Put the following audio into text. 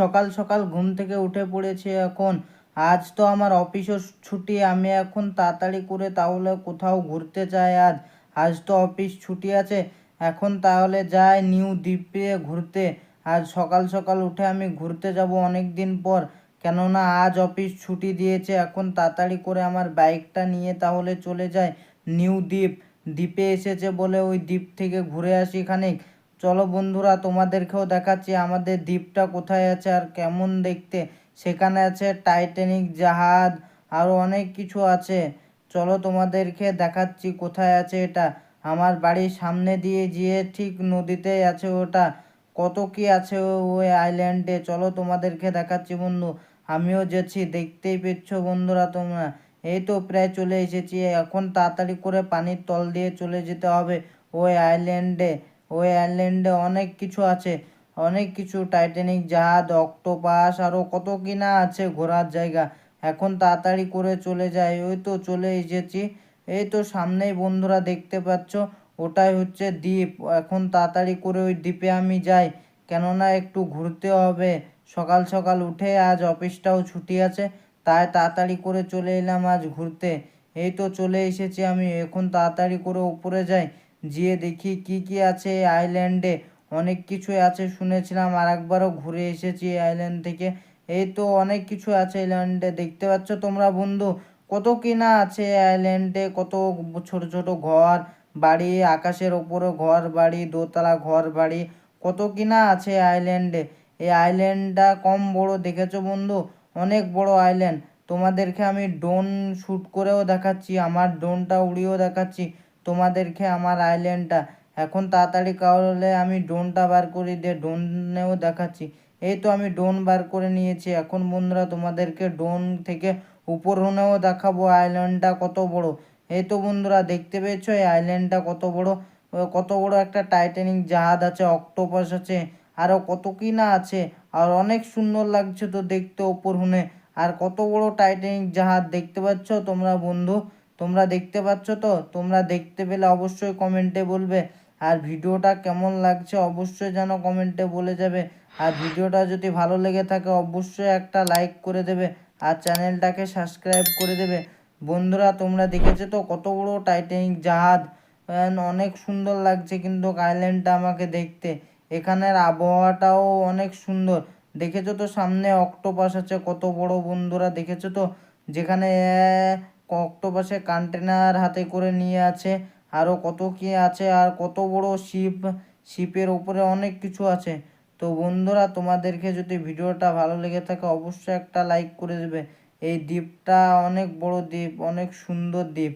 সকাল সকাল ঘুম থেকে উঠে পড়েছি এখন। আজ তো আমার অফিসও ছুটি, আমি এখন তাড়াতাড়ি করে তাহলে কোথাও ঘুরতে যাই। আজ তো অফিস ছুটি আছে, এখন তাহলে যাই নিউ দ্বীপে ঘুরতে। আজ সকাল সকাল উঠে আমি ঘুরতে যাব অনেক দিন পর, কেননা আজ অফিস ছুটি দিয়েছে। এখন তাড়াতাড়ি করে আমার বাইকটা নিয়ে তাহলে চলে যায় নিউ দ্বীপ। দ্বীপে এসেছে বলে ওই দ্বীপ থেকে ঘুরে আসি খানিক। চলো বন্ধুরা, তোমাদেরকেও দেখাচ্ছি আমাদের দ্বীপটা কোথায় আছে আর কেমন দেখতে। সেখানে আছে টাইটানিক জাহাজ, আরও অনেক কিছু আছে। চলো তোমাদেরকে দেখাচ্ছি কোথায় আছে এটা। আমার বাড়ির সামনে দিয়ে গিয়ে ঠিক নদীতেই আছে ওটা। কত কি আছে ওই আইল্যান্ডে, চলো তোমাদেরকে দেখাচ্ছি বন্ধু। আমিও যেছি, দেখতেই পেয়েছ বন্ধুরা তোমরা। এই তো প্রায় চলে এসেছি, এখন তাড়াতাড়ি করে পানির তল দিয়ে চলে যেতে হবে ওই আইল্যান্ডে। ওই আইল্যান্ডে অনেক কিছু আছে, অনেক কিছু, টাইটানিক জাহাজ, অক্টোপাস, আরও কত কি না আছে ঘোরার জায়গা। এখন তাড়াতাড়ি করে চলে যাই, ওই তো চলে এসেছি। এই তো সামনেই বন্ধুরা দেখতে পাচ্ছ, ওটাই হচ্ছে দ্বীপ। এখন তাড়াতাড়ি করে ওই দ্বীপে আমি যাই, কেননা একটু ঘুরতে হবে। সকাল সকাল উঠে আজ অফিসটাও ছুটি আছে, তাই তাড়াতাড়ি করে চলে এলাম আজ ঘুরতে। এই তো চলে এসেছি আমি, এখন তাড়াতাড়ি করে উপরে যাই, গিয়ে দেখি কি কি আছে এই আইল্যান্ডে। অনেক কিছুই আছে শুনেছিলাম, আর একবারও ঘুরে এসেছি এই আইল্যান্ড থেকে। এই তো অনেক কিছু আছে আইল্যান্ডে, দেখতে পাচ্ছ তোমরা বন্ধু কত কি না আছে আইল্যান্ডে। কত ছোট ছোট ঘর বাড়ি, আকাশের ওপরে ঘর বাড়ি, দোতলা ঘর বাড়ি, কত কি না আছে আইল্যান্ডে। এই আইল্যান্ডটা কম বড় দেখেছো বন্ধু, অনেক বড় আইল্যান্ড। তোমাদেরকে আমি ড্রোন শ্যুট করেও দেখাচ্ছি, আমার ড্রোনটা উড়িয়েও দেখাচ্ছি তোমাদেরকে আমার আইল্যান্ডটা। এখন তাড়াতাড়ি কাহলে আমি ড্রোনটা বার করে দিয়ে ড্রোনেও দেখাচ্ছি। এই তো আমি ড্রোন বার করে নিয়েছি, এখন বন্ধুরা তোমাদেরকে ড্রোন থেকে উপরনেও দেখাবো আইল্যান্ডটা কত বড়। এই তো বন্ধুরা দেখতে পেয়েছো এই আইল্যান্ডটা কত বড়। কত বড় একটা টাইটানিক জাহাজ আছে, অক্টোপাস আছে, আরও কত কি না আছে। আর অনেক সুন্দর লাগছে তো দেখতে ওপর হুনে। আর কত বড় টাইটানিক জাহাজ দেখতে পাচ্ছ তোমরা বন্ধু, তোমরা দেখতে পাচ্ছ তো? তোমরা দেখতে পেলে অবশ্যই কমেন্টে বলবে। আর ভিডিওটা কেমন লাগছে অবশ্যই যেন কমেন্টে বলে যাবে। আর ভিডিওটা যদি ভালো লেগে থাকে অবশ্যই একটা লাইক করে দেবে, আর চ্যানেলটাকে সাবস্ক্রাইব করে দেবে। বন্ধুরা তোমরা দেখেছো তো কত বড় টাইটানিক জাহাজ, অনেক সুন্দর লাগছে কিন্তু আইল্যান্ডটা আমাকে দেখতে। এখানের আবহাওয়াটাও অনেক সুন্দর। দেখেছো তো সামনে অক্টোপাস আছে কত বড় বন্ধুরা, দেখেছো তো? যেখানে অক্টোপাসে কন্টেনার হাতে করে নিয়ে আছে, আরও কত কি আছে, আর কত বড় শিপ, শিপের উপরে অনেক কিছু আছে। তো বন্ধুরা তোমাদেরকে যদি ভিডিওটা ভালো লেগে থাকে অবশ্যই একটা লাইক করে দেবে। এই দ্বীপটা অনেক বড় দ্বীপ, অনেক সুন্দর দ্বীপ।